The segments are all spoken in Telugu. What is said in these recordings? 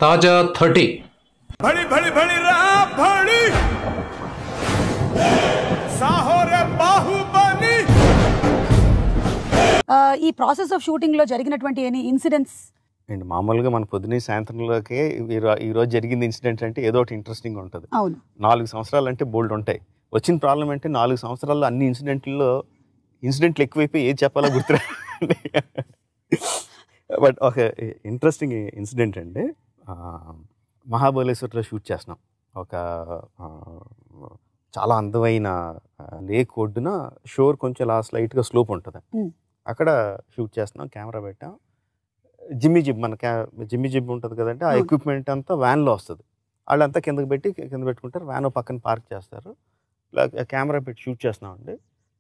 తాజా 30 भड़ी भड़ी भड़ी रा भड़ी साहोरे बाहुबली ఈ ప్రాసెస్ ఆఫ్ షూటింగ్ లో జరిగినటువంటి ఎనీ ఇన్సిడెంట్స్? అండ్ మామూలుగా మన పొద్దున్నే సాయంత్రంలోకే ఈ రోజు జరిగింది ఇన్సిడెంట్ అంటే ఏదో ఒకటి ఇంట్రెస్టింగ్ ఉంటుంది. అవును, 4 సంవత్సరాలు అంటే బోల్డ్ ఉంటాయి. వచ్చిన ప్రాబ్లం అంటే 4 సంవత్సరాల్లో అన్ని ఇన్సిడెంట్లు ఎక్కువైపోయి ఏది చెప్పాలో గుర్తురా. బట్ ఒక ఇంట్రెస్టింగ్ ఇన్సిడెంట్ అండి. మహాబలేశ్వర్లో షూట్ చేస్తున్నాం. ఒక చాలా అందమైన లేక్ ఒడ్డున షోర్ కొంచెం లైట్గా స్లోప్ ఉంటుంది. అక్కడ షూట్ చేస్తున్నాం, కెమెరా పెట్టాం. జిమ్మి జిబ్ ఉంటుంది కదంటే ఆ ఎక్విప్మెంట్ అంతా వ్యాన్లో వస్తుంది. వాళ్ళంతా కింద పెట్టుకుంటారు, వ్యాన్ పక్కన పార్క్ చేస్తారు. ఇలా కెమెరా పెట్టి షూట్ చేస్తున్నామండి.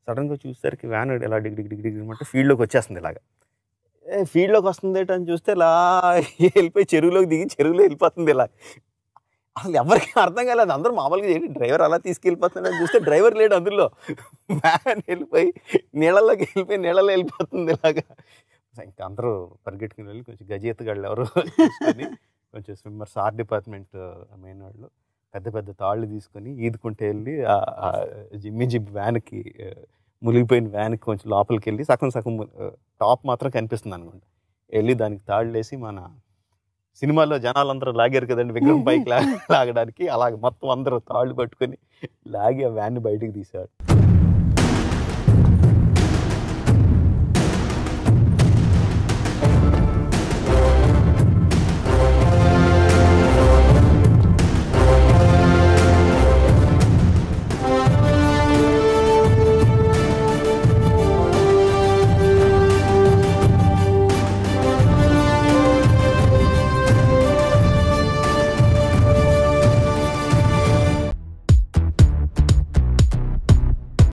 సడన్గా చూసేసరికి వ్యాన్ ఇలా డిగ్ అంటే ఫీల్డ్లోకి వచ్చేస్తుంది. ఇలాగా ఫీల్డ్లోకి వస్తుంది అని చూస్తే ఇలా వెళ్ళిపోయి చెరువులోకి దిగి చెరువులో వెళ్ళిపోతుంది. ఇలా అసలు ఎవరికి అర్థం కాలేదు. అందరూ మామూలుగా ఏంటి డ్రైవర్ అలా తీసుకెళ్ళిపోతుందని చూస్తే డ్రైవర్ లేడు అందులో. వ్యాన్ వెళ్ళిపోయి నీళ్ళలోకి నీళ్ళలో వెళ్ళిపోతుంది ఇలాగా. ఇంకా అందరూ పరిగెట్టుకుని వెళ్ళి కొంచెం గజెత్తుగాళ్ళు ఎవరు తీసుకొని కొంచెం స్విమ్మర్స్ ఆర్ట్ డిపార్ట్మెంట్ మెయిన్ వాళ్ళు పెద్ద పెద్ద తాళ్ళు తీసుకొని ఈదుకుంటే వెళ్ళి జిమ్మి వ్యాన్కి మునిగిపోయిన వ్యాన్కి కొంచెం లోపలికి వెళ్ళి సగం టాప్ మాత్రం కనిపిస్తుంది అనుకోండి. వెళ్ళి దానికి తాళ్ళు వేసి మన సినిమాలో జనాలందరూ లాగారు కదండి విగ్రహం పైకి లాగడానికి, అలాగే మొత్తం అందరూ తాళ్ళు పట్టుకొని లాగి ఆ వ్యాన్ని బయటికి తీశాడు.